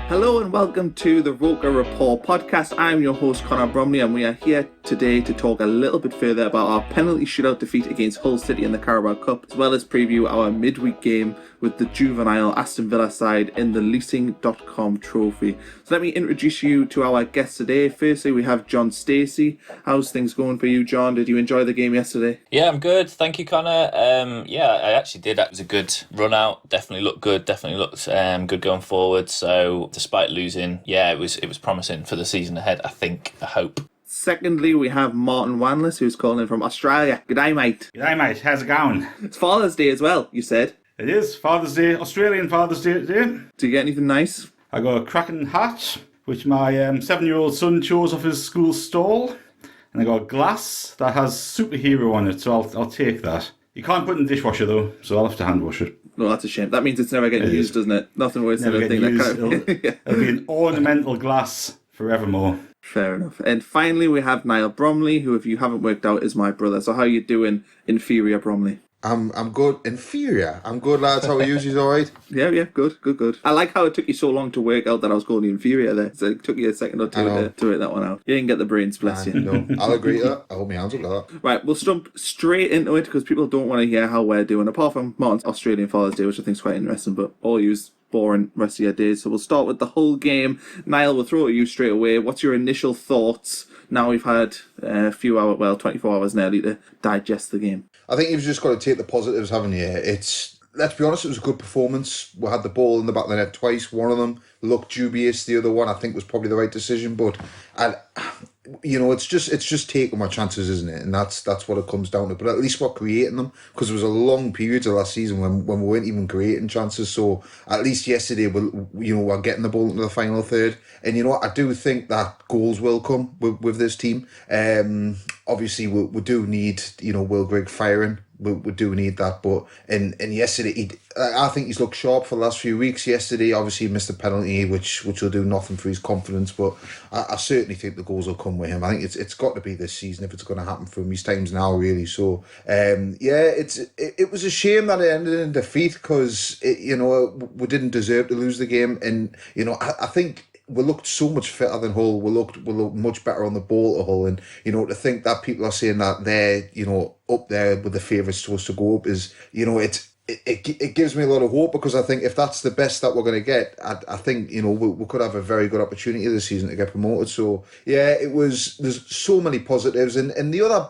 Hello and welcome to the Roker Report podcast. I'm your host Connor Bromley and we are here today to talk a little bit further about our penalty shootout defeat against Hull City in the Carabao Cup, as well as preview our midweek game with the juvenile Aston Villa side in the Leasing.com Trophy. So let me introduce you to our guests today. Firstly, we have John Stacey. How's things going for you, John? Did you enjoy the game yesterday? Yeah, I'm good. Thank you, Connor. I actually did. It was a good run out. Definitely looked good. Definitely looked good going forward. So despite losing, it was promising for the season ahead, I hope. Secondly, we have Martin Wanless, who's calling in from Australia. G'day, mate. G'day, mate. How's it going? It's Father's Day as well, you said. It is Father's Day, Australian Father's Day today. Did you get anything nice? I got a cracking hat, which my 7-year-old son chose off his school stall. And I got a glass that has superhero on it, so I'll take that. You can't put it in the dishwasher though, so I'll have to hand wash it. Well, that's a shame. That means it's never getting used, doesn't it? Nothing worse than a thing that kind of... It'll be an ornamental glass forevermore. Fair enough. And finally, we have Niall Bromley, who, if you haven't worked out, is my brother. So how are you doing, Inferior Bromley? I'm good. Inferior. I'm good, lads. How are you? She's all right? Yeah, good. I like how it took you so long to work out that I was calling you Inferior there. So it took you a second or two to work that one out. You didn't get the brains, bless you. No, I'll agree to that. I'll hold my hands up to that. Right, we'll jump straight into it because people don't want to hear how we're doing, apart from Martin's Australian Father's Day, which I think is quite interesting, but all use boring rest of your days. So we'll start with the whole game. Niall, we'll throw it at you straight away. What's your initial thoughts now we've had a few hours, 24 hours nearly to digest the game? I think you've just got to take the positives, haven't you? Let's be honest, it was a good performance. We had the ball in the back of the net twice. One of them looked dubious. The other one, I think, was probably the right decision. But, it's just taking my chances, isn't it? And that's what it comes down to. But at least we're creating them, because there was a long period of last season when we weren't even creating chances. So at least yesterday, we're getting the ball into the final third. And you know what? I do think that goals will come with this team. Obviously, we do need, Will Grigg firing. We do need that, but in yesterday, I think he's looked sharp for the last few weeks. Yesterday, obviously, he missed a penalty, which will do nothing for his confidence, but I certainly think the goals will come with him. I think it's got to be this season if it's going to happen for him. His time's now, really. So, it was a shame that it ended in defeat because, we didn't deserve to lose the game, and, I think we looked so much fitter than Hull. We looked much better on the ball to Hull. And, to think that people are saying that they're, up there with the favourites to us to go up is, it gives me a lot of hope, because I think if that's the best that we're going to get, I think, we could have a very good opportunity this season to get promoted. So, there's so many positives. And the other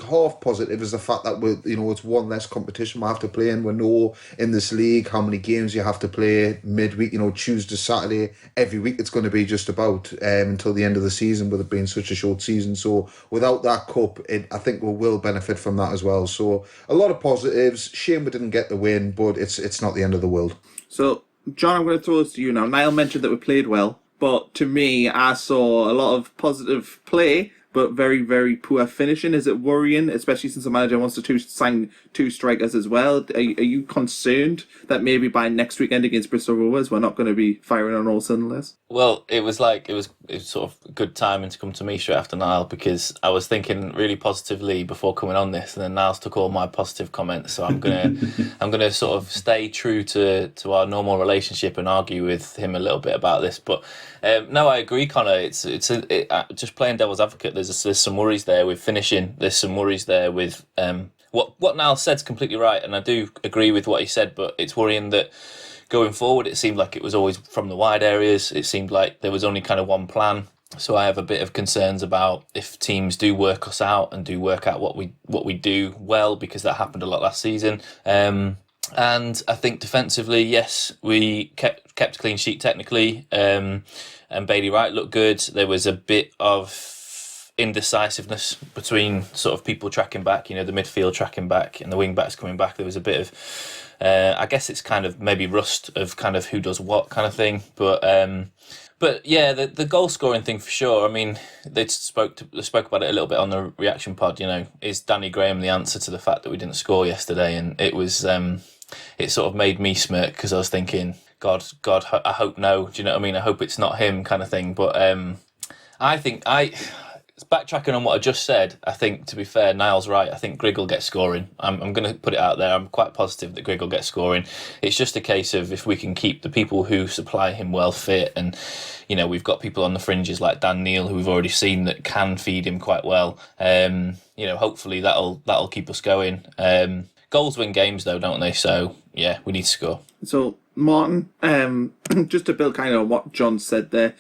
half positive is the fact that it's one less competition we have to play in. We know in this league how many games you have to play midweek, Tuesday, Saturday, every week it's going to be just about until the end of the season, with it being such a short season. So without that cup, I think we will benefit from that as well. So a lot of positives. Shame we didn't get the win, but it's not the end of the world. So, John, I'm going to throw this to you now. Niall mentioned that we played well, but to me, I saw a lot of positive play, but very, very poor finishing. Is it worrying, especially since the manager wants to sign two strikers as well? Are you concerned that maybe by next weekend against Bristol Rovers we're not going to be firing on all cylinders? Well, it was sort of good timing to come to me straight after Niall, because I was thinking really positively before coming on this, and then Niall's took all my positive comments. So I'm gonna sort of stay true to our normal relationship and argue with him a little bit about this. But no, I agree, Connor. It's just playing devil's advocate. There's some worries there with finishing. There's some worries there with what Niall said's completely right, and I do agree with what he said. But it's worrying that going forward, it seemed like it was always from the wide areas. It seemed like there was only kind of one plan. So I have a bit of concerns about if teams do work us out and do work out what we do well, because that happened a lot last season. And I think defensively, yes, we kept a clean sheet technically, and Bailey Wright looked good. There was a bit of indecisiveness between sort of people tracking back, the midfield tracking back and the wing backs coming back. There was a bit of, I guess it's kind of maybe rust of kind of who does what kind of thing. But yeah, the goal scoring thing for sure. I mean, they spoke about it a little bit on the reaction pod. Is Danny Graham the answer to the fact that we didn't score yesterday? And it was, it sort of made me smirk, because I was thinking, God, I hope no. Do you know what I mean? I hope it's not him, kind of thing. But I think backtracking on what I just said, I think, to be fair, Niall's right. I think Grigg will get scoring. I'm going to put it out there. I'm quite positive that Grigg will get scoring. It's just a case of if we can keep the people who supply him well fit, and we've got people on the fringes like Dan Neil who we've already seen that can feed him quite well. Hopefully that'll keep us going. Goals win games though, don't they? So yeah, we need to score. So Martin, just to build kind of on what John said there,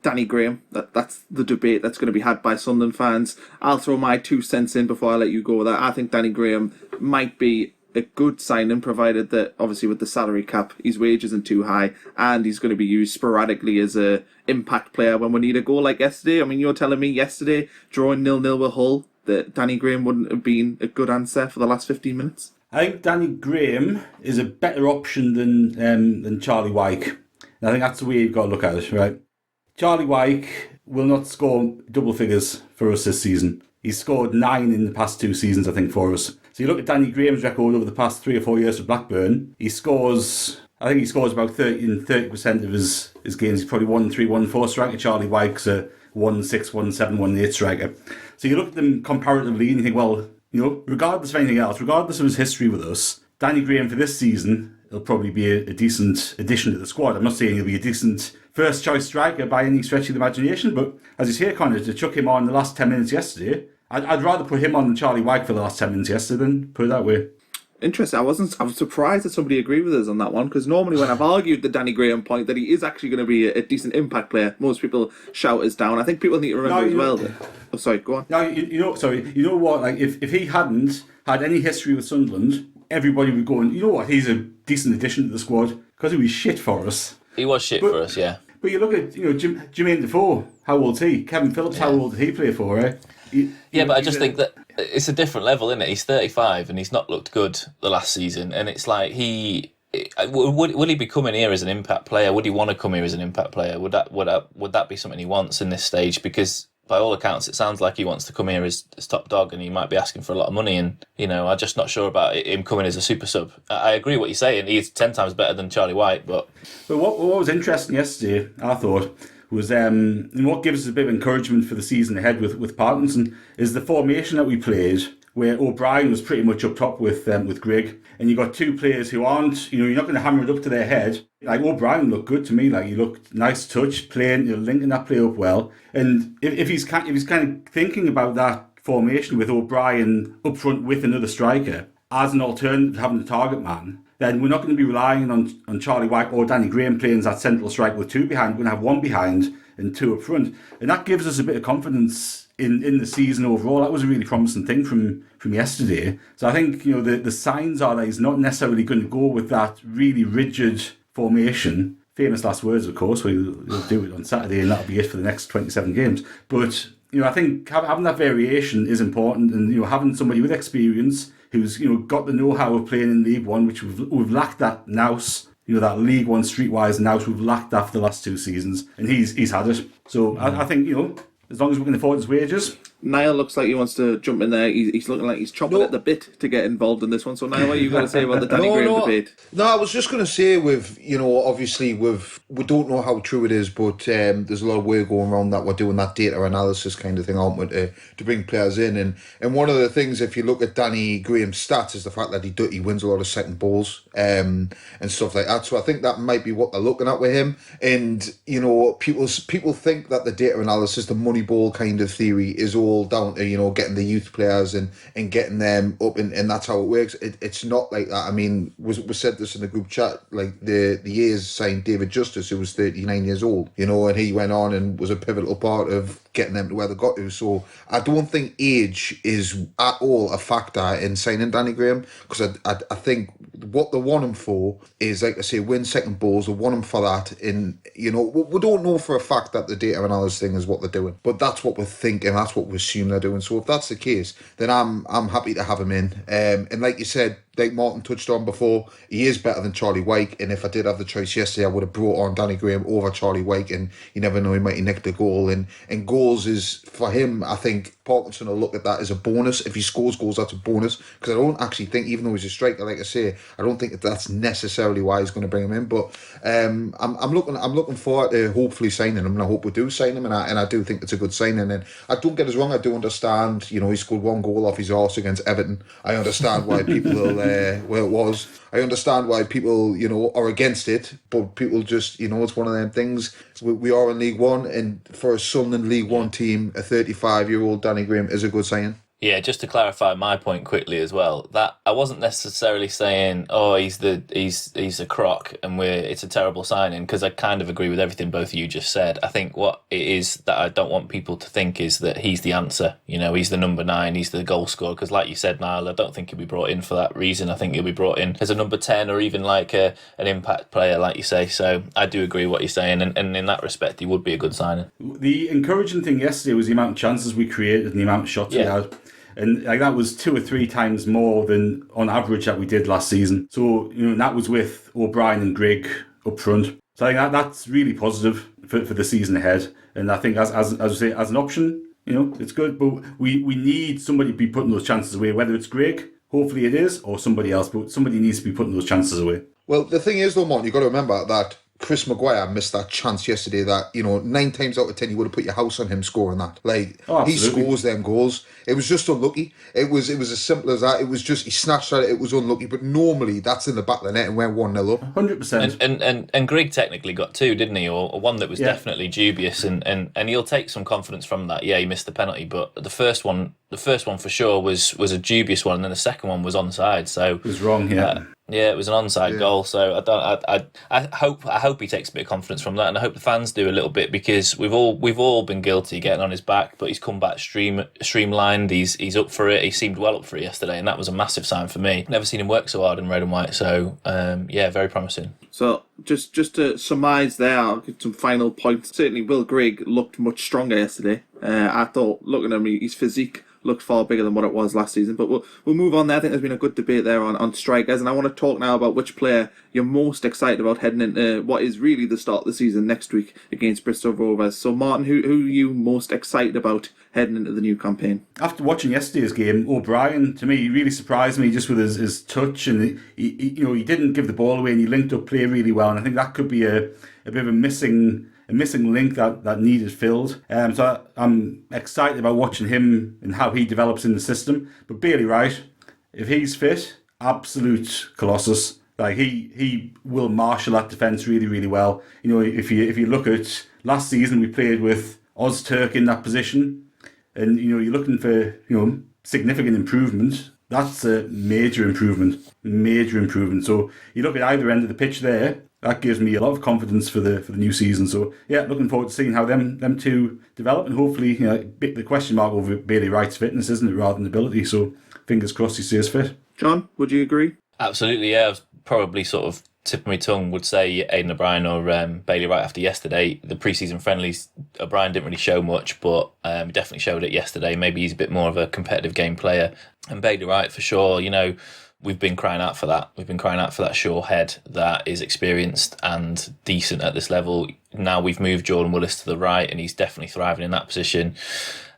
Danny Graham, that's the debate that's going to be had by Sunderland fans. I'll throw my 2 cents in before I let you go with that. I think Danny Graham might be a good signing, provided that obviously with the salary cap, his wage isn't too high, and he's going to be used sporadically as a impact player when we need a goal like yesterday. I mean, you're telling me yesterday, drawing 0-0 with Hull, that Danny Graham wouldn't have been a good answer for the last 15 minutes? I think Danny Graham is a better option than Charlie Wyke. And I think that's the way you've got to look at it, right? Charlie Wyke will not score double figures for us this season. He's scored 9 in the past 2 seasons, I think, for us. So you look at Danny Graham's record over the past 3 or 4 years for Blackburn, I think he scores about 30% of his games. He's probably 1-3, 1-4 striker. Charlie Wyke's a 1-6, 1-7, 1-8 striker. So you look at them comparatively and you think, well, regardless of anything else, regardless of his history with us, Danny Graham for this season, he'll probably be a decent addition to the squad. I'm not saying he'll be a decent first choice striker by any stretch of the imagination, but as you say, Connor, to chuck him on the last 10 minutes yesterday, I'd rather put him on than Charlie Wyke for the last 10 minutes yesterday, then put it that way. Interesting. I was surprised that somebody agreed with us on that one, because normally when I've argued the Danny Graham point that he is actually going to be a decent impact player, most people shout us down. I think people need to remember that. Sorry, go on. Now, you know what? Like if he hadn't had any history with Sunderland, everybody would go, and you know what? He's a decent addition to the squad because he was shit for us. He was shit for us, yeah. But you look at Jermaine Defoe. How old's he? Kevin Phillips. Yeah. How old did he play for? Right? But I just think that it's a different level, isn't it? He's 35 and he's not looked good the last season, and it's like will he be coming here as an impact player? Would he want to come here as an impact player? Would that be something he wants in this stage? Because by all accounts, it sounds like he wants to come here as top dog, and he might be asking for a lot of money. And I'm just not sure about him coming as a super sub. I agree with what you're saying. He's 10 times better than Charlie Wyke, but what was interesting yesterday, I thought, was and what gives us a bit of encouragement for the season ahead with Parkinson is the formation that we played, where O'Brien was pretty much up top with Grigg, and you got 2 players who aren't, you're not going to hammer it up to their head. Like O'Brien looked good to me, like he looked nice touch, playing, linking that play up well. And if he's kind of thinking about that formation with O'Brien up front with another striker as an alternative to having the target man, then we're not going to be relying on Charlie Wyke or Danny Graham playing as that central strike with 2 behind. We're going to have 1 behind and 2 up front. And that gives us a bit of confidence in the season overall. That was a really promising thing from yesterday. So I think, the signs are that he's not necessarily going to go with that really rigid formation. Famous last words, of course. We'll do it on Saturday and that'll be it for the next 27 games. But, I think having that variation is important, and, having somebody with experience who's, got the know-how of playing in League One, which we've lacked that nous, that League One streetwise nous, we've lacked that for the last 2 seasons, and he's had it. So I think, as long as we can afford his wages. Niall looks like he wants to jump in there. He's looking like he's chomping at the bit to get involved in this one. So Niall, what are you going to say about the Danny Graham debate? No, I was just going to say obviously we don't know how true it is, but there's a lot of work going around that we're doing that data analysis kind of thing, aren't we, to bring players in. And one of the things, if you look at Danny Graham's stats, is the fact that he wins a lot of second balls and stuff like that. So I think that might be what they're looking at with him. And, people think that the data analysis, the money ball kind of theory is all down to getting the youth players and getting them up, and that's how it works. It's not like that. I mean, we said this in the group chat, like the years signed David Justice, who was 39 years old, and he went on and was a pivotal part of getting them to where they got to. So I don't think age is at all a factor in signing Danny Graham, because I think what they want him for is, like I say, win second balls. They want him for that. And we don't know for a fact that the data analysis thing is what they're doing, but that's what we're thinking. That's what we assume they're doing. So if that's the case, then I'm happy to have him in. And like you said, like Martin touched on before, he is better than Charlie Wyke. And if I did have the choice yesterday, I would have brought on Danny Graham over Charlie Wyke. And you never know, he might have nicked a goal. And goals is, for him, I think Parkinson will look at that as a bonus. If he scores goals, that's a bonus. Because I don't actually think, even though he's a striker, like I say, I don't think that's necessarily why he's going to bring him in. But I'm looking forward to hopefully signing him, and I hope we do sign him. And I do think it's a good signing. And I don't get us wrong, I do understand. He scored one goal off his arse against Everton. I understand why people I understand why people, are against it, but people just, it's one of them things. We are in League One, and for a Sunderland League One team, a 35-year-old Danny Graham is a good signing. Yeah, just to clarify my point quickly as well, that I wasn't necessarily saying, he's a crock and it's a terrible signing, because I kind of agree with everything both of you just said. I think what it is that I don't want people to think is that he's the answer. He's the number 9, he's the goal scorer, because like you said, Niall, I don't think he'll be brought in for that reason. I think he'll be brought in as a number 10 or even like an impact player, like you say. So I do agree with what you're saying, and in that respect, he would be a good signing. The encouraging thing yesterday was the amount of chances we created and the amount of shots we had. And that was 2 or 3 times more than on average that we did last season. So, that was with O'Brien and Grigg up front. So I think that's really positive for the season ahead. And I think as I say, as an option, it's good. But we need somebody to be putting those chances away, whether it's Grigg, hopefully it is, or somebody else. But somebody needs to be putting those chances away. Well, the thing is, though, Martin, you've got to remember that Chris Maguire missed that chance yesterday that, 9 times out of 10 you would have put your house on him scoring that. He scores them goals. It was just unlucky. It was as simple as that. It was just, he snatched at it, it was unlucky, but normally that's in the back of the net and went 1-0 up. 100%. And Grigg technically got 2, didn't he? Or one that was definitely dubious, and he'll take some confidence from that. Yeah, he missed the penalty, but the first one for sure was a dubious one, and then the second one was onside. So it was wrong, it was an onside goal. So I hope he takes a bit of confidence from that, and I hope the fans do a little bit, because we've all been guilty of getting on his back, but he's come back streamlined. He's up for it. He seemed well up for it yesterday, and that was a massive sign for me. Never seen him work so hard in red and white. So very promising. So just to surmise there, I'll give some final points. Certainly, Will Grigg looked much stronger yesterday. I thought, looking at him, his physique looked far bigger than what it was last season. But we'll move on there. I think there's been a good debate there on strikers, and I want to talk now about which player you're most excited about heading into what is really the start of the season next week against Bristol Rovers. So, Martin, who are you most excited about heading into the new campaign? After watching yesterday's game, O'Brien, to me, he really surprised me just with his touch, and he didn't give the ball away, and he linked up play really well. And I think that could be a bit of a missing link that needed filled. So I'm excited about watching him and how he develops in the system. But Bailey Wright, if he's fit, absolute colossus. He will marshal that defence really, really well. If you look at last season, we played with Ozturk in that position, and you're looking for significant improvement. That's a major improvement. So you look at either end of the pitch there. That gives me a lot of confidence for the new season. So looking forward to seeing how them two develop, and hopefully the question mark over Bailey Wright's fitness, isn't it, rather than ability. So fingers crossed he stays fit. John, would you agree? Absolutely, yeah. I was probably sort of tip of my tongue would say Aidan O'Brien or Bailey Wright after yesterday. The pre-season friendlies, O'Brien didn't really show much, but he definitely showed it yesterday. Maybe he's a bit more of a competitive game player. And Bailey Wright, for sure, we've been crying out for that. We've been crying out for that sure head that is experienced and decent at this level. Now we've moved Jordan Willis to the right, and he's definitely thriving in that position.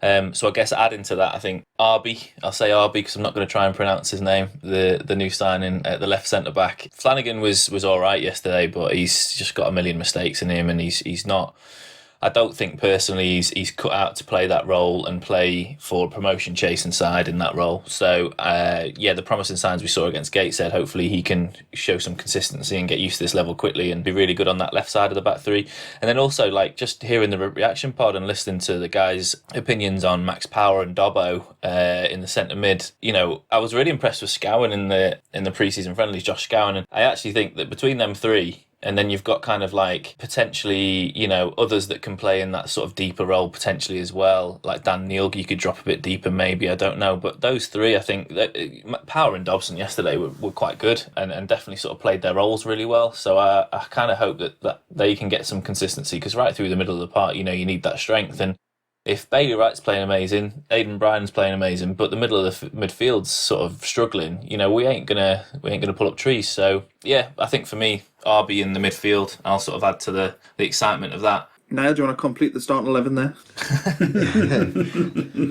So I guess adding to that, I think Arby, I'll say Arby because I'm not going to try and pronounce his name, the new signing at the left centre-back. Flanagan was all right yesterday, but he's just got a million mistakes in him, and he's not... I don't think personally he's cut out to play that role and play for promotion chasing side in that role. So the promising signs we saw against Gateshead, hopefully he can show some consistency and get used to this level quickly and be really good on that left side of the back three. And then also just hearing the reaction pod and listening to the guys' opinions on Max Power and Dobbo in the centre mid, I was really impressed with Scowen in the pre-season friendlies, Josh Scowen, and I actually think that between them three. And then you've got kind of potentially, others that can play in that sort of deeper role potentially as well. Like Dan Neil, you could drop a bit deeper maybe, I don't know. But those three, I think, that Power and Dobson yesterday were quite good and definitely sort of played their roles really well. So I kind of hope that they can get some consistency, because right through the middle of the park, you need that strength. And if Bailey Wright's playing amazing, Aidan Bryan's playing amazing, but the middle of the midfield's sort of struggling, we ain't gonna pull up trees. So yeah, I think for me, RB in the midfield, I'll sort of add to the excitement of that. Niall, do you want to complete the starting 11 there?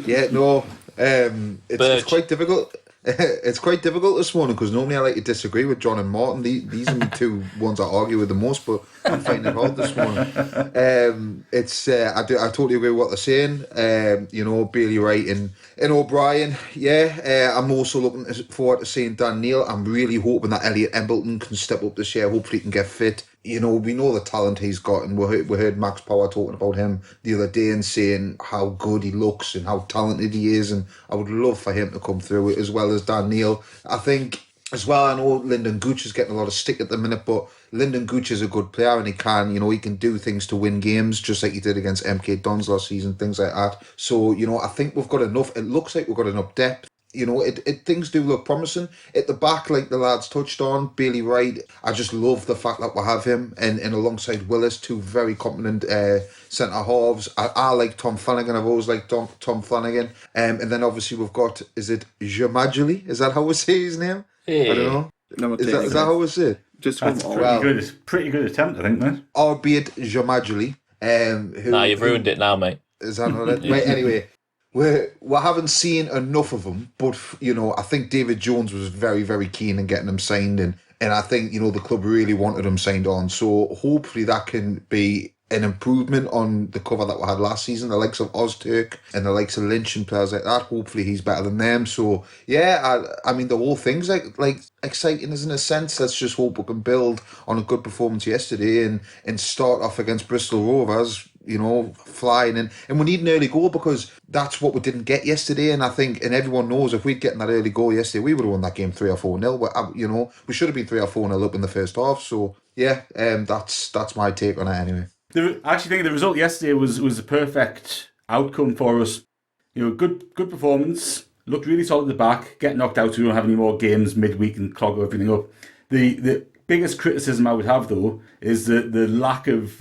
Yeah, no, it's quite difficult. It's quite difficult this morning because normally I like to disagree with John and Martin. These are the two ones I argue with the most, but I'm finding it hard this morning. I totally agree with what they're saying. Bailey Wright and O'Brien. Yeah, I'm also looking forward to seeing Dan Neil. I'm really hoping that Elliot Embleton can step up this year. Hopefully, he can get fit. We know the talent he's got, and we heard Max Power talking about him the other day and saying how good he looks and how talented he is, and I would love for him to come through as well as Dan Neil. I think as well, I know Lyndon Gooch is getting a lot of stick at the minute, but Lyndon Gooch is a good player and he can do things to win games just like he did against MK Dons last season, things like that. So, I think we've got enough. It looks like we've got enough depth. Things do look promising at the back, like the lads touched on. Bailey Wright, I just love the fact that we have him and alongside Willis, two very competent centre halves. I like Tom Flanagan. I've always liked Tom Flanagan. And then obviously we've got, is it Jamajali? Is that how we say his name? Yeah. I don't know. No, Is that how we say it? Just That's pretty good attempt, I think, mate. Albeit Jamajali. Nah, you've ruined it now, mate. Is that not it? Right, anyway. We haven't seen enough of him, but I think David Jones was very, very keen in getting him signed, and I think the club really wanted him signed on. So hopefully that can be an improvement on the cover that we had last season, the likes of Ozturk and the likes of Lynch and players like that. Hopefully he's better than them. So yeah, I mean the whole thing's like exciting, isn't it, in a sense. Let's just hope we can build on a good performance yesterday and start off against Bristol Rovers, flying in. And we need an early goal because that's what we didn't get yesterday. And I think, and everyone knows, if we'd gotten that early goal yesterday, we would have won that game 3 or 4-0. We should have been 3 or 4-0 up in the first half. So yeah, that's my take on it anyway. I actually think the result yesterday was a perfect outcome for us. Good performance. Looked really solid at the back. Get knocked out so we don't have any more games midweek and clog everything up. The biggest criticism I would have, though, is the lack of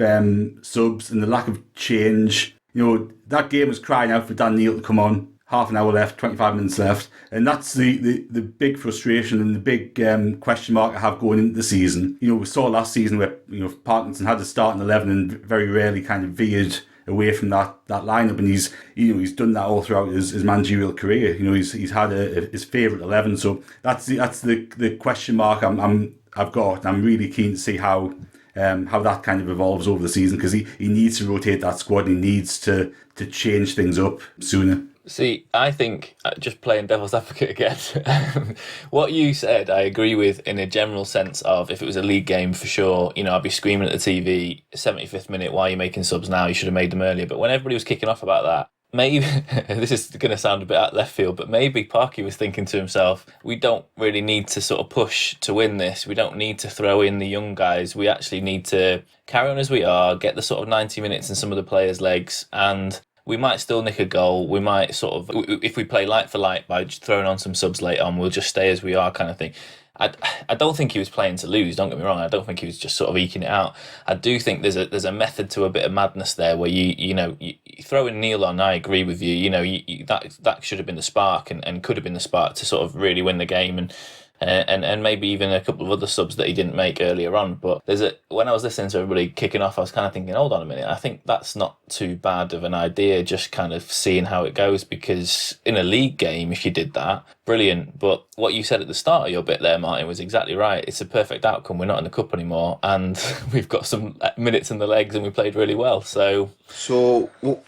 subs and the lack of change. That game was crying out for Dan Neil to come on. Half an hour left, 25 minutes left. And that's the big frustration and the big question mark I have going into the season. We saw last season where Parkinson had to start in 11 and very rarely kind of veered away from that lineup, and he's done that all throughout his managerial career. He's had his favourite 11, so that's the question mark I've got. I'm really keen to see how that kind of evolves over the season, because he needs to rotate that squad and he needs to change things up sooner. See, I think, just playing devil's advocate again, what you said I agree with in a general sense of, if it was a league game for sure, I'd be screaming at the TV, 75th minute, why are you making subs now? You should have made them earlier. But when everybody was kicking off about that, maybe, this is going to sound a bit out left field, but maybe Parky was thinking to himself, we don't really need to sort of push to win this. We don't need to throw in the young guys. We actually need to carry on as we are, get the sort of 90 minutes in some of the players' legs, and we might still nick a goal. We might sort of, if we play light for light by just throwing on some subs late on, we'll just stay as we are, kind of thing. I don't think he was playing to lose, don't get me wrong. I don't think he was just sort of eking it out. I do think there's a method to a bit of madness there where you throw in Neil on, I agree with you. That should have been the spark and could have been the spark to sort of really win the game, and maybe even a couple of other subs that he didn't make earlier on. But when I was listening to everybody kicking off, I was kind of thinking, hold on a minute, I think that's not too bad of an idea, just kind of seeing how it goes, because in a league game, if you did that, brilliant. But what you said at the start of your bit there, Martin, was exactly right. It's a perfect outcome. We're not in the cup anymore, and we've got some minutes in the legs, and we played really well. So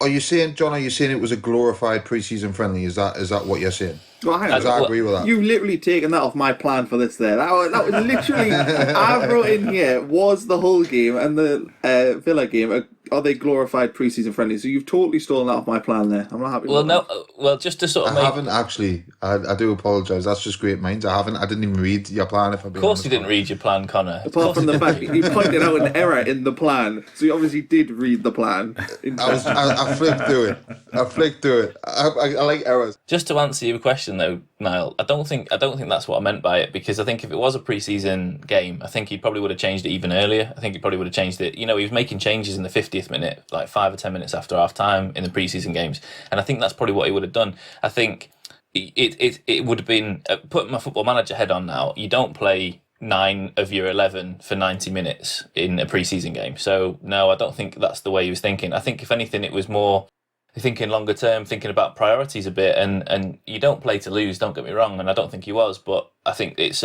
are you saying, John, it was a glorified pre-season friendly? Is that what you're saying? Well, hang on. I agree with that. You've literally taken that off my plan for this there. That was literally, I wrote in here, was the Hull game and the Villa game, are they glorified pre-season friendlies? So you've totally stolen that off my plan there. I'm not happy with that. Well, just to sort of I haven't actually. I do apologise. That's just great minds. I didn't even read your plan, if I'm being honest. Of course you didn't read your plan, Connor. Apart from the fact that you pointed out an error in the plan. So you obviously did read the plan. I flicked through it. I like errors. Just to answer your question though, Niall, I don't think that's what I meant by it, because I think if it was a pre-season game, I think he probably would have changed it even earlier. I think he probably would have changed it. He was making changes in the 50th 90th minute, like 5 or 10 minutes after half time in the preseason games. And I think that's probably what he would have done. I think it would have been putting my Football Manager head on now. You don't play 9 of your 11 for 90 minutes in a preseason game. So no, I don't think that's the way he was thinking. I think if anything, it was more thinking longer term, thinking about priorities a bit. And you don't play to lose, don't get me wrong. And I don't think he was, but I think it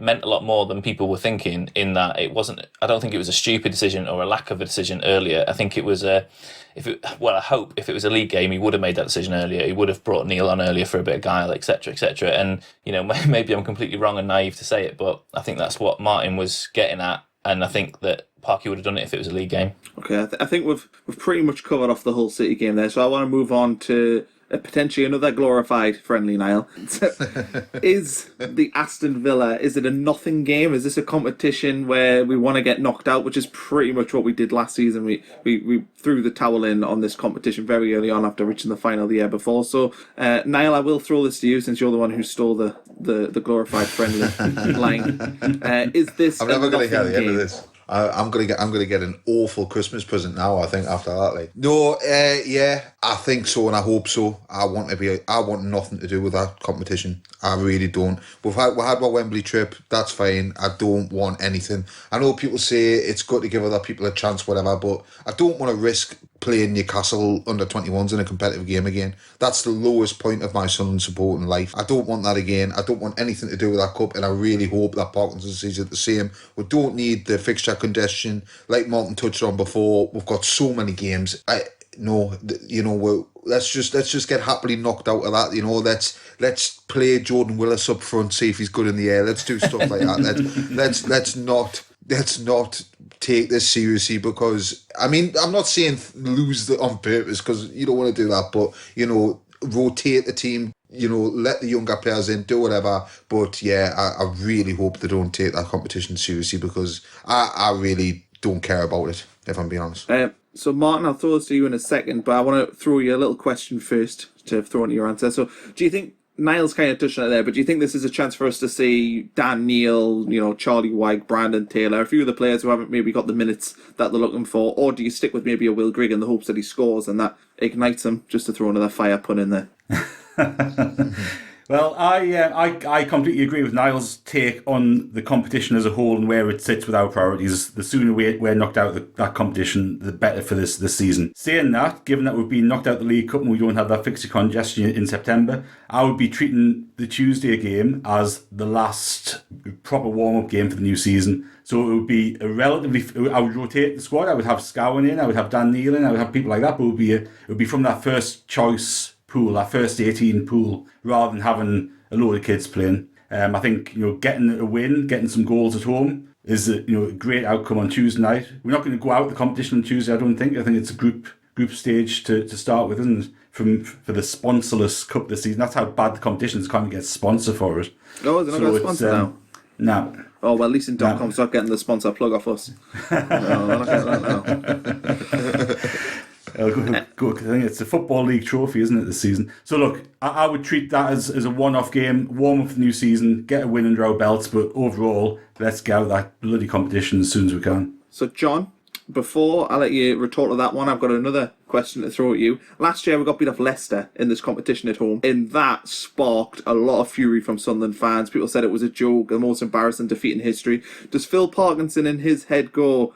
meant a lot more than people were thinking, in that it wasn't, I don't think it was a stupid decision or a lack of a decision earlier. I think it was I hope if it was a league game, he would have made that decision earlier. He would have brought Neil on earlier for a bit of guile, etc., etc. And, maybe I'm completely wrong and naive to say it, but I think that's what Martin was getting at. And I think that Parky would have done it if it was a league game. Okay, I think we've pretty much covered off the Hull City game there. So I want to move on to potentially another glorified friendly, Niall. Is the Aston Villa, is it a nothing game? Is this a competition where we want to get knocked out, which is pretty much what we did last season? We threw the towel in on this competition very early on after reaching the final the year before. So, Niall, I will throw this to you since you're the one who stole the glorified friendly line. Is this I'm never going to get the end of game? this. I'm gonna get an awful Christmas present now. I think after that, no, yeah, I think so, and I hope so. I want nothing to do with that competition. I really don't. We had our Wembley trip. That's fine. I don't want anything. I know people say it's good to give other people a chance, whatever, but I don't want to risk playing Newcastle under-21s in a competitive game again. That's the lowest point of my Sunderland support in life. I don't want that again. I don't want anything to do with that cup, and I really hope that Parkinson sees it the same. We don't need the fixture congestion, like Martin touched on before. We've got so many games. Let's just get happily knocked out of that. Let's play Jordan Willis up front, see if he's good in the air. Let's do stuff like that. Let's not take this seriously, because I'm not saying lose on purpose, because you don't want to do that, but rotate the team, let the younger players in, do whatever. But yeah, I really hope they don't take that competition seriously, because I really don't care about it, if I'm being honest. So Martin, I'll throw this to you in a second, but I want to throw you a little question first to throw into your answer. So do you think, Niall's kind of touched on it there, but do you think this is a chance for us to see Dan Neil, Charlie White, Brandon Taylor, a few of the players who haven't maybe got the minutes that they're looking for, or do you stick with maybe a Will Grigg in the hopes that he scores and that ignites him, just to throw another fire pun in there? Well, I completely agree with Niall's take on the competition as a whole and where it sits with our priorities. The sooner we're knocked out of that competition, the better for this season. Saying that, given that we've been knocked out of the League Cup and we don't have that fixture congestion in September, I would be treating the Tuesday game as the last proper warm-up game for the new season. So it would be I would rotate the squad. I would have Scowen in, I would have Dan Neil in, I would have people like that, but it would be from that first choice pool, that first 18 pool, rather than having a load of kids playing. I think getting a win, getting some goals at home is a great outcome on Tuesday night. We're not going to go out the competition on Tuesday, I don't think. I think it's a group stage to start with, isn't it? For the sponsorless cup this season. That's how bad the competition is. Can't get a sponsor for it. No, they're not going to sponsor now. No. Oh, well, Leeson.com start getting the sponsor plug off us. No, they're not getting that now. I think it's a Football League trophy, isn't it, this season? So look, I would treat that as a one-off game, warm up for the new season, get a win under our belts, but overall, let's get out of that bloody competition as soon as we can. So John, before I let you retort to that one, I've got another question to throw at you. Last year we got beat off Leicester in this competition at home, and that sparked a lot of fury from Sunderland fans. People said it was a joke, the most embarrassing defeat in history. Does Phil Parkinson in his head go,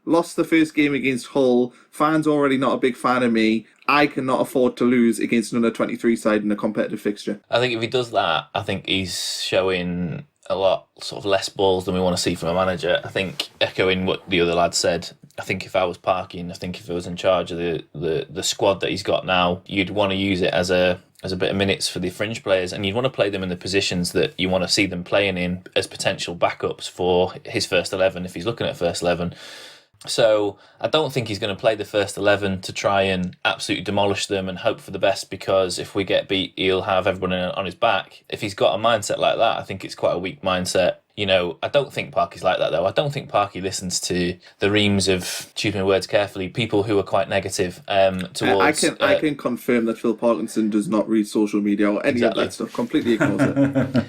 lost the first game against Hull, fans already not a big fan of me, I cannot afford to lose against an under-23 side in a competitive fixture? I think if he does that, I think he's showing a lot sort of less balls than we want to see from a manager. I think, echoing what the other lad said, I think if I was Parkin, I think if I was in charge of the squad that he's got now, you'd want to use it as a bit of minutes for the fringe players, and you'd want to play them in the positions that you want to see them playing in as potential backups for his first 11 if he's looking at first 11. So I don't think he's going to play the first 11 to try and absolutely demolish them and hope for the best, because if we get beat, he'll have everyone on his back. If he's got a mindset like that, I think it's quite a weak mindset. I don't think Parky's like that, though. I don't think Parky listens to the reams of, choose my words carefully, people who are quite negative towards... I can confirm that Phil Parkinson does not read social media or any of that stuff. Completely ignores it.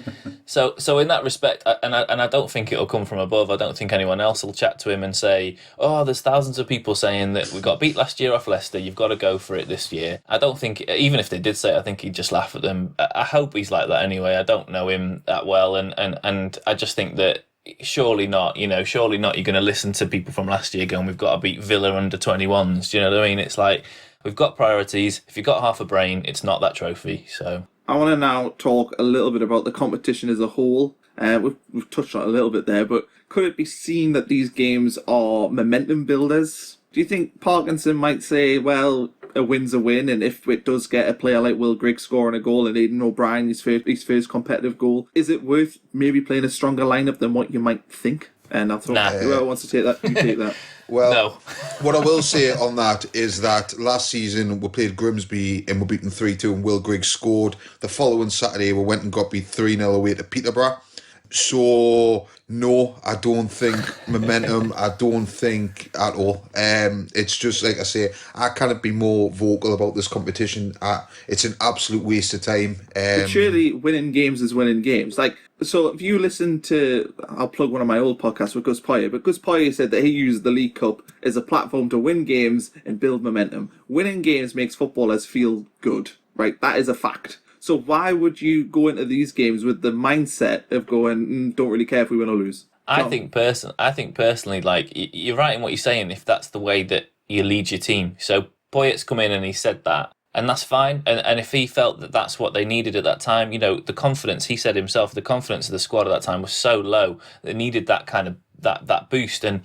So in that respect, I don't think it'll come from above. I don't think anyone else will chat to him and say, "Oh, there's thousands of people saying that we got beat last year off Leicester. You've got to go for it this year." I don't think, even if they did say it, I think he'd just laugh at them. I hope he's like that anyway. I don't know him that well, and I just think that surely not. Surely not. You're going to listen to people from last year going, "We've got to beat Villa under 21s." Do you know what I mean? It's like we've got priorities. If you've got half a brain, it's not that trophy. So. I want to now talk a little bit about the competition as a whole. We've touched on it a little bit there, but could it be seen that these games are momentum builders? Do you think Parkinson might say, well, a win's a win, and if it does get a player like Will Grigg scoring a goal and Aidan O'Brien his first competitive goal, is it worth maybe playing a stronger lineup than what you might think? And I'll throw whoever wants to take that, you take that. Well, No. What I will say on that is that last season we played Grimsby and we beat them 3-2 and Will Grigg scored. The following Saturday we went and got beat 3-0 away to Peterborough. So, no, I don't think momentum, I don't think at all. It's just, like I say, I can't be more vocal about this competition. It's an absolute waste of time. But surely winning games is winning games. So if you listen to, I'll plug one of my old podcasts with Gus Poyet, but Gus Poyet said that he uses the League Cup as a platform to win games and build momentum. Winning games makes footballers feel good, right? That is a fact. So why would you go into these games with the mindset of going, don't really care if we win or lose? I think personally, like, you're right in what you're saying if that's the way that you lead your team. So Poyet's come in and he said that, and that's fine. And if he felt that that's what they needed at that time, the confidence, he said himself, the confidence of the squad at that time was so low, they needed that kind of, that boost. And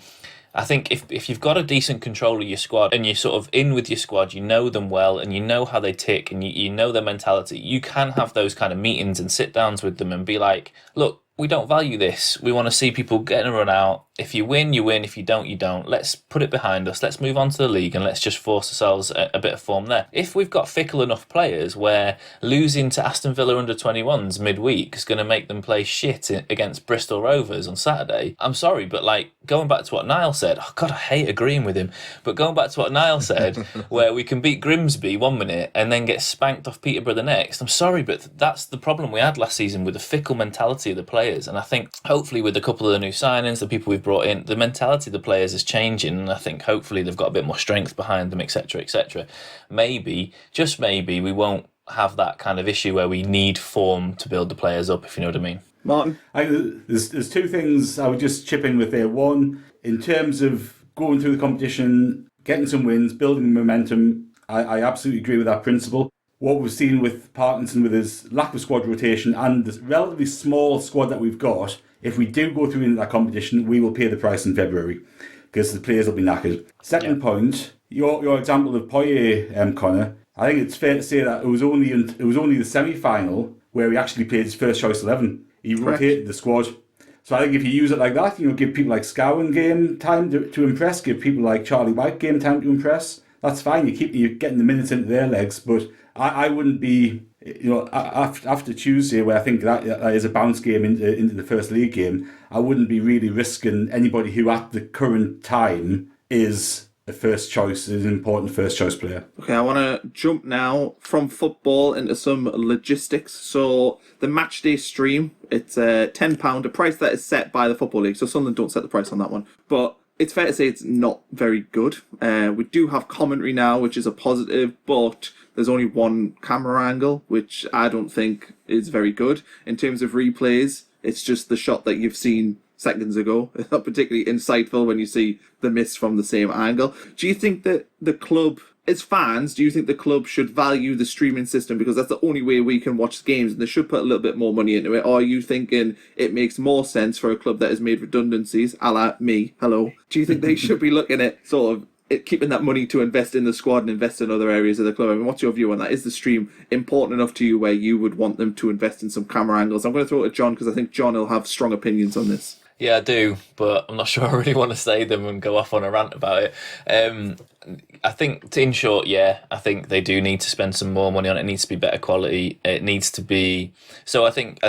I think if you've got a decent control of your squad and you're sort of in with your squad, you know them well and you know how they tick and you know their mentality, you can have those kind of meetings and sit downs with them and be like, look, we don't value this. We want to see people getting a run out. If you win, you win. If you don't, you don't. Let's put it behind us. Let's move on to the league and let's just force ourselves a bit of form there. If we've got fickle enough players where losing to Aston Villa under 21s midweek is going to make them play shit against Bristol Rovers on Saturday, I'm sorry, but like going back to what Niall said, oh God, I hate agreeing with him, but going back to what Niall said, where we can beat Grimsby 1 minute and then get spanked off Peterborough the next, I'm sorry, but that's the problem we had last season with the fickle mentality of the players. And I think hopefully with a couple of the new signings, the people we've brought in, the mentality of the players is changing, and I think hopefully they've got a bit more strength behind them, etc., etc. Maybe, just maybe, we won't have that kind of issue where we need form to build the players up, if you know what I mean. Martin? There's two things I would just chip in with there. One, in terms of going through the competition, getting some wins, building momentum, I absolutely agree with that principle. What we've seen with Parkinson, with his lack of squad rotation and the relatively small squad that we've got, if we do go through into that competition, we will pay the price in February because the players will be knackered. Second point, your example of Poyet, Connor, I think it's fair to say that it was only the semi-final where he actually played his first choice 11. He rotated the squad. So I think if you use it like that, give people like Scowen game time to impress, give people like Charlie White game time to impress. That's fine. You're getting the minutes into their legs, but I wouldn't be, after Tuesday, where I think that is a bounce game into the first league game, I wouldn't be really risking anybody who at the current time is an important first choice player. Okay, I want to jump now from football into some logistics. So the match day stream, it's £10, a price that is set by the Football League. So Sunderland don't set the price on that one. But it's fair to say it's not very good. We do have commentary now, which is a positive, but there's only one camera angle, which I don't think is very good. In terms of replays, it's just the shot that you've seen seconds ago. It's not particularly insightful when you see the miss from the same angle. Do you think that the club, as fans, do you think the club should value the streaming system because that's the only way we can watch games and they should put a little bit more money into it? Or are you thinking it makes more sense for a club that has made redundancies, a la me, hello? Do you think they should be looking at sort of keeping that money to invest in the squad and invest in other areas of the club? I mean, what's your view on that? Is the stream important enough to you where you would want them to invest in some camera angles? I'm going to throw it at John because I think John will have strong opinions on this. Yeah, I do, but I'm not sure I really want to say them and go off on a rant about it. I think, in short, yeah, I think they do need to spend some more money on it. It needs to be better quality. It needs to be... So I think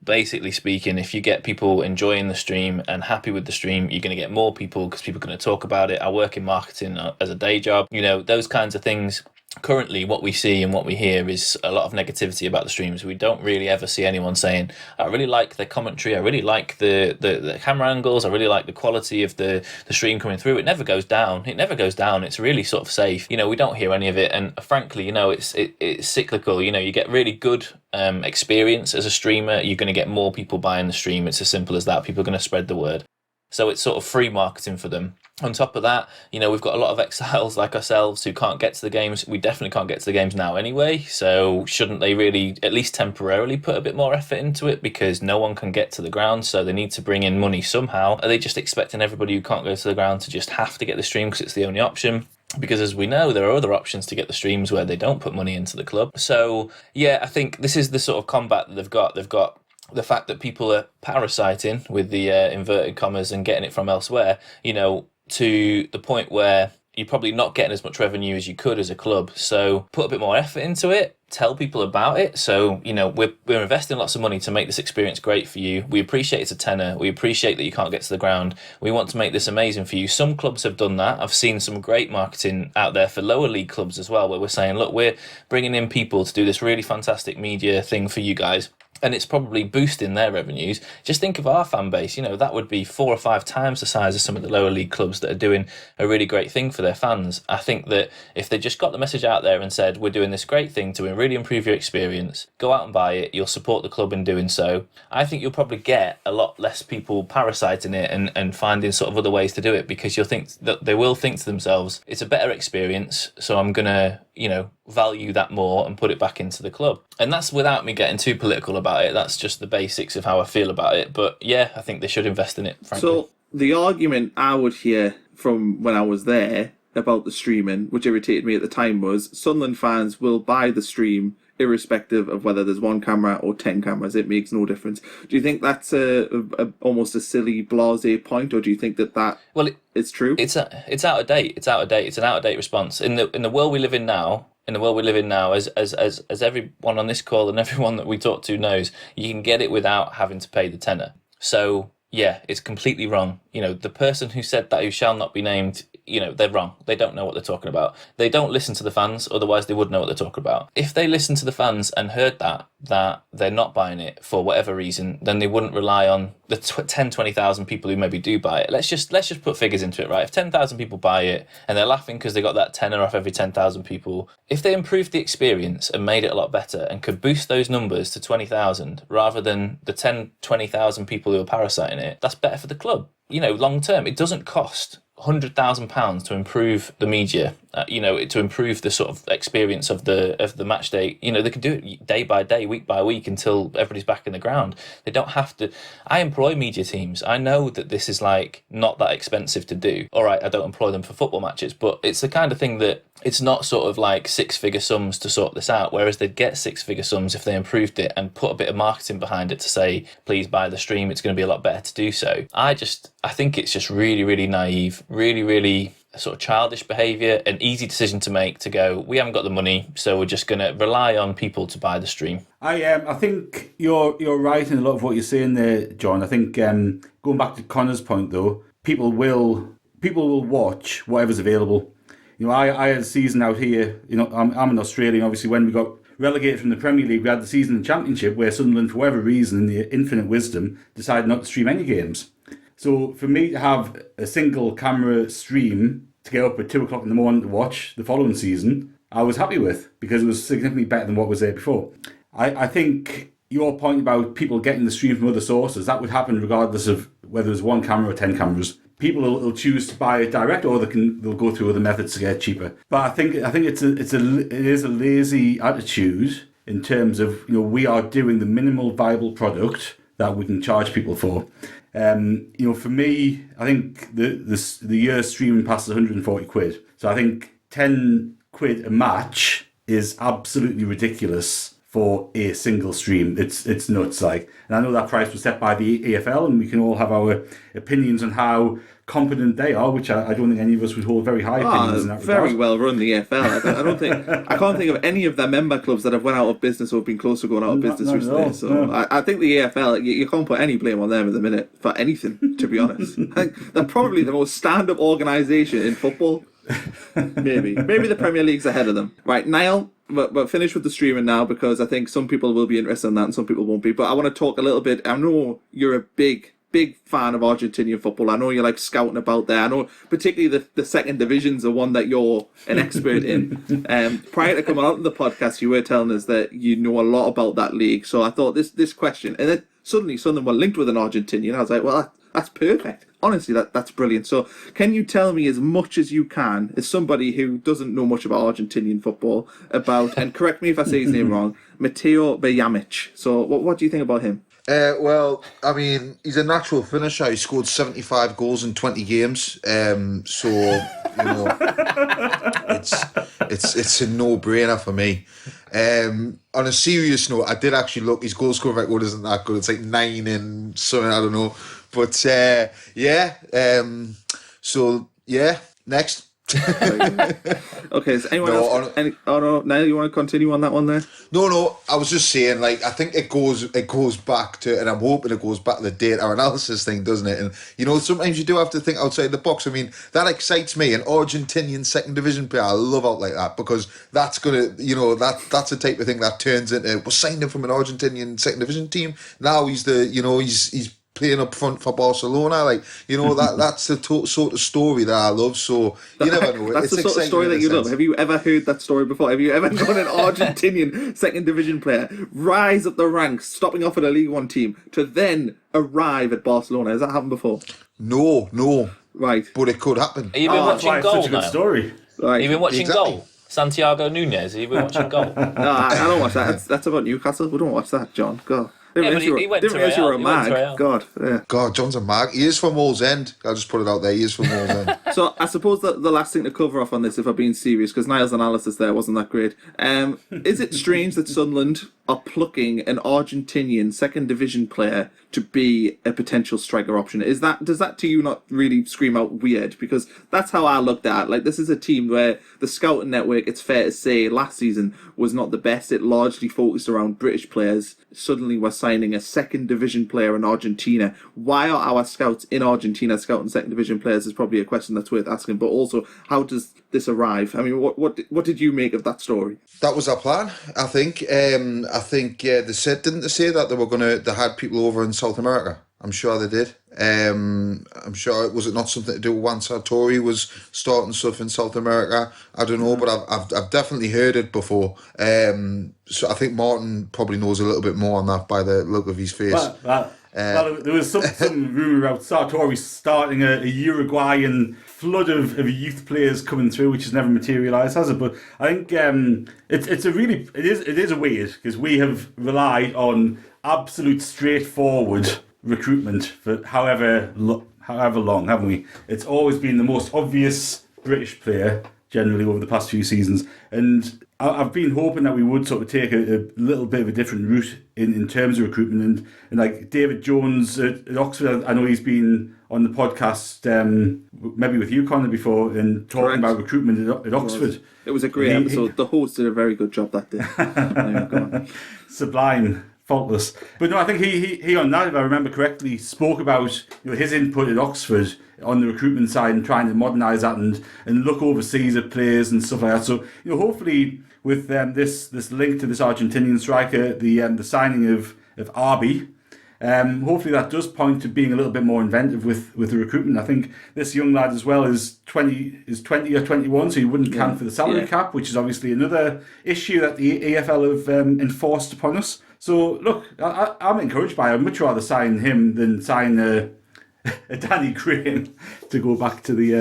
basically speaking, if you get people enjoying the stream and happy with the stream, you're going to get more people because people are going to talk about it. I work in marketing as a day job. Those kinds of things currently what we see and what we hear is a lot of negativity about the streams. We don't really ever see anyone saying, I really like the commentary, I really like the camera angles, I really like the quality of the stream coming through. It never goes down. It's really sort of safe. We don't hear any of it, and frankly, it's cyclical. You get really good experience as a streamer, you're going to get more people buying the stream. It's as simple as that. People are going to spread the word. So it's sort of free marketing for them. On top of that, we've got a lot of exiles like ourselves who can't get to the games. We definitely can't get to the games now anyway. So shouldn't they really, at least temporarily, put a bit more effort into it, because no one can get to the ground, so they need to bring in money somehow? Are they just expecting everybody who can't go to the ground to just have to get the stream because it's the only option? Because as we know, there are other options to get the streams where they don't put money into the club. So yeah, I think this is the sort of combat that they've got. They've got the fact that people are parasiting, with the inverted commas, and getting it from elsewhere, to the point where you're probably not getting as much revenue as you could as a club. So put a bit more effort into it, tell people about it. So, we're investing lots of money to make this experience great for you. We appreciate it's a tenner. We appreciate that you can't get to the ground. We want to make this amazing for you. Some clubs have done that. I've seen some great marketing out there for lower league clubs as well, where we're saying, look, we're bringing in people to do this really fantastic media thing for you guys. And it's probably boosting their revenues. Just think of our fan base, that would be 4 or 5 times the size of some of the lower league clubs that are doing a really great thing for their fans. I think that if they just got the message out there and said, we're doing this great thing to really improve your experience, go out and buy it, you'll support the club in doing so, I think you'll probably get a lot less people parasiting it and finding sort of other ways to do it, because you'll think that they will think to themselves, it's a better experience, so I'm going to, value that more and put it back into the club. And that's without me getting too political about it. That's just the basics of how I feel about it. But yeah, I think they should invest in it, frankly. So the argument I would hear from when I was there about the streaming, which irritated me at the time, was Sunderland fans will buy the stream irrespective of whether there's 1 camera or 10 cameras. It makes no difference. Do you think that's almost a silly blasé point, or do you think that it's true? It's out of date. It's out of date. It's an out of date response in the world we live in now. As everyone on this call and everyone that we talk to knows, you can get it without having to pay the tenner. So yeah, it's completely wrong. The person who said that, who shall not be named, they're wrong. They don't know what they're talking about. They don't listen to the fans, otherwise they would know what they're talking about. If they listened to the fans and heard that they're not buying it for whatever reason, then they wouldn't rely on the 10, 20,000 people who maybe do buy it. Let's just put figures into it, right? If 10,000 people buy it and they're laughing because they got that tenner off every 10,000 people, if they improved the experience and made it a lot better and could boost those numbers to 20,000 rather than the 10, 20,000 people who are parasiting it, that's better for the club. Long term, it doesn't cost £100,000 to improve the media, to improve the sort of experience of the match day. They can do it day by day, week by week, until everybody's back in the ground. They don't have to. I employ media teams. I know that this is not that expensive to do. All right, I don't employ them for football matches, but it's the kind of thing that it's not sort of 6-figure sums to sort this out, whereas they'd get 6-figure sums if they improved it and put a bit of marketing behind it to say, please buy the stream, it's going to be a lot better to do so. I think it's just really, really naive, really, really sort of childish behaviour, an easy decision to make, to go, we haven't got the money, so we're just going to rely on people to buy the stream. I think you're right in a lot of what you're saying there, John. I think going back to Connor's point though, people will watch whatever's available. I had a season out here. I'm an Australian. Obviously, when we got relegated from the Premier League, we had the season in the Championship where Sunderland, for whatever reason, in their infinite wisdom, decided not to stream any games. So for me to have a single camera stream to get up at 2 o'clock in the morning to watch the following season, I was happy with, because it was significantly better than what was there before. I think your point about people getting the stream from other sources, that would happen regardless of whether it's 1 camera or 10 cameras. People will choose to buy it direct, or they'll go through other methods to get it cheaper. But I think it is a lazy attitude in terms of we are doing the minimal viable product that we can charge people for. For me, I think the year's streaming pass is 140 quid. So I think 10 quid a match is absolutely ridiculous for a single stream. It's nuts. And I know that price was set by the EFL, and we can all have our opinions on how competent they are, which I don't think any of us would hold very high opinions in that regard. Very well run, the EFL. I can't think of any of their member clubs that have went out of business or been close to going out of business recently. So I think the EFL, you can't put any blame on them at the minute for anything, to be honest. I think they're probably the most stand-up organisation in football. Maybe the Premier League's ahead of them. Right, Niall, we're finished with the streaming now because I think some people will be interested in that and some people won't be. But I want to talk a little bit. I know you're a big fan of Argentinian football. I know you like scouting about there. I know particularly the second division's the one that you're an expert in. Prior to coming out of the podcast, you were telling us that you know a lot about that league. So I thought this question, and then suddenly something was linked with an Argentinian. I was like, well, that's perfect. Honestly, that's brilliant. So can you tell me as much as you can, as somebody who doesn't know much about Argentinian football, about, and correct me if I say his name wrong, Mateo Bajamic. So what do you think about him? Well, I mean, he's a natural finisher. He scored 75 goals in 20 games. So, you know, it's a no-brainer for me. On a serious note, I did actually look. His goal scoring record isn't that good. It's like 9 and something, I don't know. But, yeah. So, yeah, next. Okay, so anyone else? Niall, you want to continue on that one there? No, I was just saying, like, I think it goes back to, and I'm hoping it goes back to the data analysis thing, doesn't it? And, you know, sometimes you do have to think outside the box. I mean, that excites me. An Argentinian second division player, I love out like that, because that's going to, you know, that's the type of thing that turns into, we signed him from an Argentinian second division team. Now he's he's playing up front for Barcelona, like, you know, that's the sort of story that I love. So you never know. That's the sort of story that you love. Have you ever heard that story before? Have you ever got an Argentinian second division player rise up the ranks, stopping off at a League One team, to then arrive at Barcelona? Has that happened before? No. Right. But it could happen. Have you been watching Goal such a good now? story. Right. Have you been watching Exactly. Goal? Santiago Nunez, have you been watching Goal? No, I don't watch that. That's about Newcastle. We don't watch that, John. God. Yeah, but he went to didn't realize you were a Real. He went to mag. Real. God, yeah. God, John's a mag. He is from Wall's End. I'll just put it out there. He is from Wall's End. So I suppose that the last thing to cover off on this, if I'm being serious, because Niall's analysis there wasn't that great. Is it strange that Sunderland are plucking an Argentinian second division player to be a potential striker option? Does that to you not really scream out weird? Because that's how I looked at it. Like, this is a team where the scouting network, it's fair to say, last season was not the best. It largely focused around British players. Suddenly we're signing a second division player in Argentina. Why are our scouts in Argentina scouting second division players is probably a question that's worth asking. But also, how does this arrive? I mean, what did you make of that story? That was our plan, I think. They said, didn't they say that they had people over in South America? I'm sure they did. I'm sure, was it not something to do with Juan Sartori was starting stuff in South America? I don't know, but I've definitely heard it before. So I think Martin probably knows a little bit more on that by the look of his face. Well, there was some rumour about Sartori starting a Uruguayan flood of youth players coming through, which has never materialised, has it? But I think it is a weird, because we have relied on absolute straightforward recruitment for however long, haven't we? It's always been the most obvious British player generally over the past few seasons, and I've been hoping that we would sort of take a little bit of a different route in terms of recruitment, and like David Jones at Oxford, I know he's been on the podcast maybe with you, Connor, before, and talking Correct. about recruitment at Oxford. It was a great episode. The host did a very good job that day. Anyway, go on. Sublime, faultless. But no, I think he on that, if I remember correctly, spoke about, you know, his input at Oxford on the recruitment side and trying to modernise that and look overseas at players and stuff like that. So, you know, hopefully with this link to this Argentinian striker, the signing of Arby, hopefully that does point to being a little bit more inventive with the recruitment. I think this young lad as well is 20 or 21, so he wouldn't count for the salary cap, which is obviously another issue that the EFL have enforced upon us. So look, I'm encouraged by it. I'd much rather sign him than sign a Danny Graham to go back to the.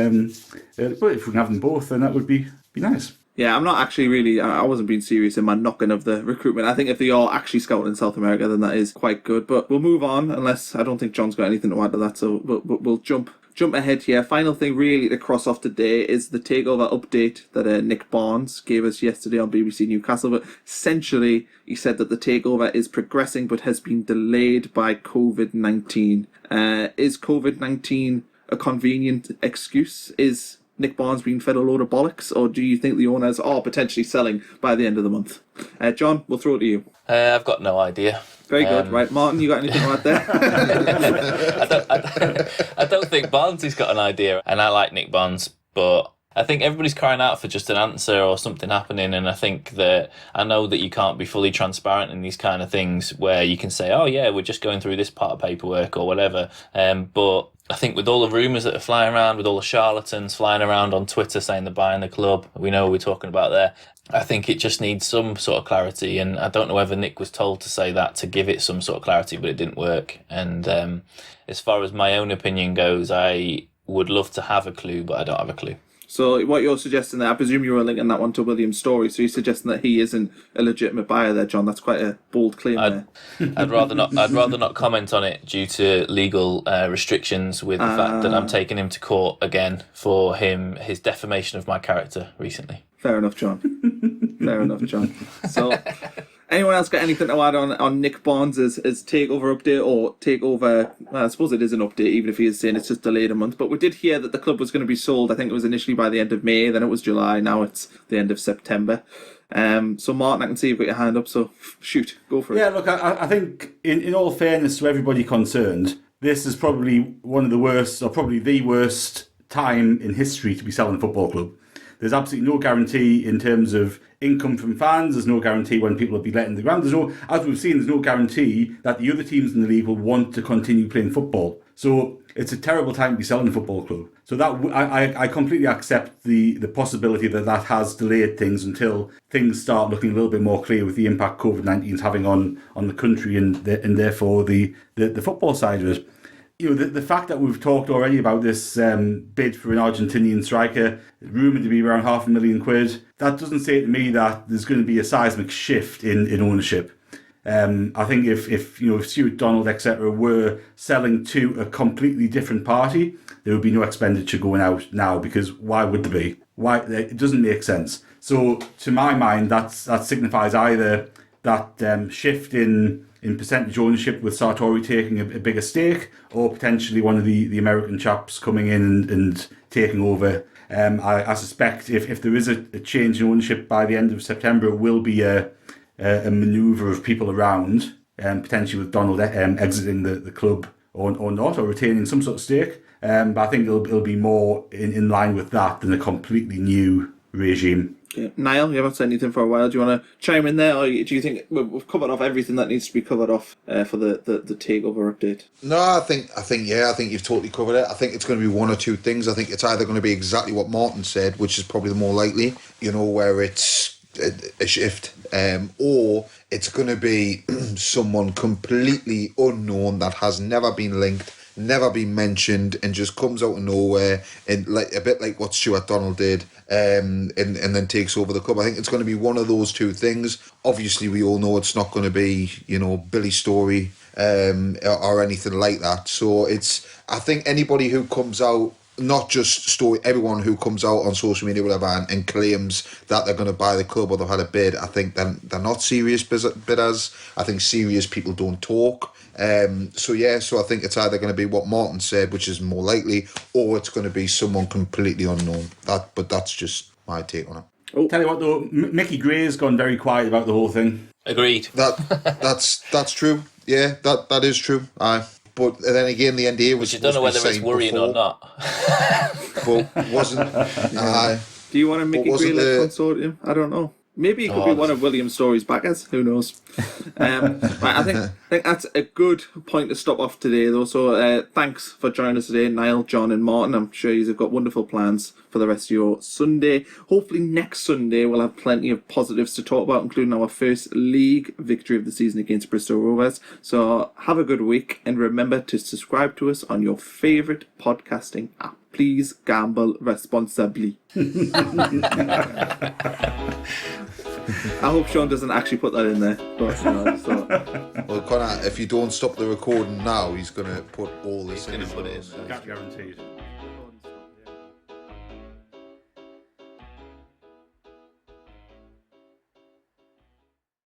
But if we can have them both, then that would be nice. Yeah, I'm not actually really. I wasn't being serious in my knocking of the recruitment. I think if they are actually scouting in South America, then that is quite good. But we'll move on, unless I don't think John's got anything to add to that. So we'll jump ahead here. Final thing really to cross off today is the takeover update that Nick Barnes gave us yesterday on BBC Newcastle. But essentially, he said that the takeover is progressing but has been delayed by COVID-19. Is COVID-19 a convenient excuse? Is Nick Barnes being fed a load of bollocks, or do you think the owners are potentially selling by the end of the month? John, we'll throw it to you. I've got no idea. Very good. Right, Martin, you got anything to add there? I don't think Barnes has got an idea, and I like Nick Barnes, but I think everybody's crying out for just an answer or something happening, and I know that you can't be fully transparent in these kind of things where you can say, oh yeah, we're just going through this part of paperwork or whatever. But I think with all the rumours that are flying around, with all the charlatans flying around on Twitter saying they're buying the club, we know what we're talking about there. I think it just needs some sort of clarity, and I don't know whether Nick was told to say that to give it some sort of clarity, but it didn't work. And as far as my own opinion goes, I would love to have a clue, but I don't have a clue. So what you're suggesting there, I presume you were linking that one to William's story, so you're suggesting that he isn't a legitimate buyer there, John. That's quite a bold claim there. I'd rather not comment on it due to legal restrictions with the fact that I'm taking him to court again for his defamation of my character recently. Fair enough, John. Fair enough, John. So, anyone else got anything to add on Nick Barnes' takeover update or takeover? Well, I suppose it is an update, even if he is saying it's just delayed a month. But we did hear that the club was going to be sold. I think it was initially by the end of May, then it was July. Now it's the end of September. So, Martin, I can see you've got your hand up. So, shoot, go for it. Yeah, look, I think in all fairness to everybody concerned, this is probably one of the worst, or probably the worst time in history to be selling a football club. There's absolutely no guarantee in terms of income from fans. There's no guarantee when people will be letting the ground. As we've seen, there's no guarantee that the other teams in the league will want to continue playing football. So it's a terrible time to be selling a football club. So that I completely accept the possibility that has delayed things until things start looking a little bit more clear with the impact COVID-19 is having on the country and therefore the football side of it. You know, the fact that we've talked already about this bid for an Argentinian striker, rumoured to be around £500,000, that doesn't say to me that there's going to be a seismic shift in ownership. I think if Stuart Donald, etc., were selling to a completely different party, there would be no expenditure going out now, because why would there be? Why? It doesn't make sense. So to my mind, that signifies either that shift in percentage ownership with Sartori taking a bigger stake, or potentially one of the American chaps coming in and taking over. I suspect if there is a change in ownership by the end of September, it will be a manoeuvre of people around, potentially with Donald exiting the club or not, or retaining some sort of stake. But I think it'll be more in line with that than a completely new regime. Yeah. Niall, you haven't said anything for a while. Do you want to chime in there, or do you think we've covered off everything that needs to be covered off for the takeover update? No, I think you've totally covered it. I think it's going to be one or two things. I think it's either going to be exactly what Martin said, which is probably the more likely, where it's a shift, or it's going to be someone completely unknown that has never been linked, never been mentioned, and just comes out of nowhere, and like a bit like what Stuart Donald did, and then takes over the club. I think it's going to be one of those two things. Obviously, we all know it's not going to be Billy Story or anything like that. So I think anybody who comes out, not just Story, everyone who comes out on social media, whatever, and claims that they're going to buy the club or they've had a bid, I think they're not serious bidders. I think serious people don't talk. So I think it's either going to be what Martin said, which is more likely, or it's going to be someone completely unknown. But that's just my take on it. Oh. Tell you what though, Mickey Gray's gone very quiet about the whole thing. Agreed. That's true. Yeah, that is true. Aye. But then again, the NDA was. But you don't know whether it's worrying before, or not. But wasn't. Do you want a Mickey Gray consortium? I don't know. Maybe it could be one of William Story's backers. Who knows? Right, I think that's a good point to stop off today, though. So thanks for joining us today, Niall, John and Martin. I'm sure you've got wonderful plans for the rest of your Sunday. Hopefully next Sunday we'll have plenty of positives to talk about, including our first league victory of the season against Bristol Rovers. So have a good week, and remember to subscribe to us on your favourite podcasting app. Please gamble responsibly. I hope Sean doesn't actually put that in there. But, Well, Connor, if you don't stop the recording now, he's going to put all this in. He's going to put it in. Guaranteed.